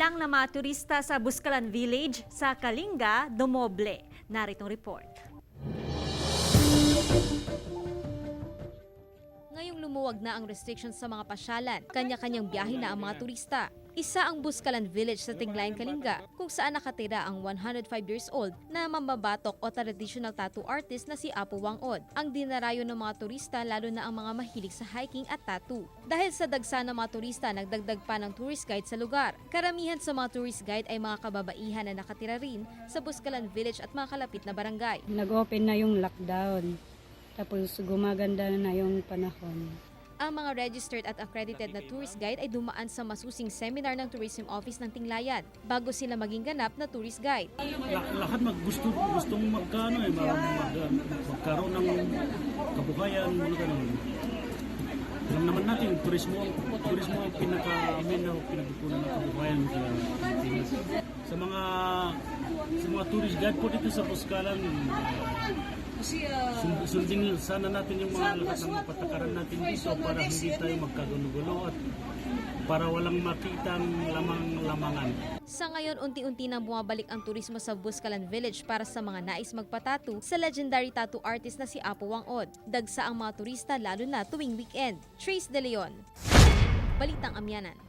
bilang ng mga turista sa Buscalan Village sa Kalinga dumoble. Naritong report. Ngayong lumuwag na ang restrictions sa mga pasyalan, kanya-kanyang biyahe na ang mga turista. Isa ang Buscalan Village sa Tinglayan, Kalinga, kung saan nakatira ang 105 years old na mambabatok o traditional tattoo artist na si Apo Wangod. Ang dinarayo ng mga turista lalo na ang mga mahilig sa hiking at tattoo. Dahil sa dagsa ng mga turista, nagdagdag pa ng tourist guide sa lugar. Karamihan sa mga tourist guide ay mga kababaihan na nakatira rin sa Buscalan Village at mga kalapit na barangay. Nag-open na yung lockdown. Tapos gumaganda na yung panahon. Ang mga registered at accredited na tourist guide ay dumaan sa masusing seminar ng Tourism Office ng Tinglayan bago sila maging ganap na tourist guide. Lahat gustong magkaroon ng kabuhayan, mga ganun. Alam naman natin, turismo ang pinagkukunan ng kabuhayan sa Pilipinas. Sa mga tourist guide po dito sa Buscalan, sundin sana natin yung mga lahat ng patakaran natin dito para hindi tayo magkagulo-gulo at para walang makitang lamang-lamangan. Sa ngayon, unti-unti nang bumabalik ang turismo sa Buscalan Village para sa mga nais magpatattoo sa legendary tattoo artist na si Apo Wangod. Dagsa ang mga turista lalo na tuwing weekend. Trace De Leon, Balitang Amyanan.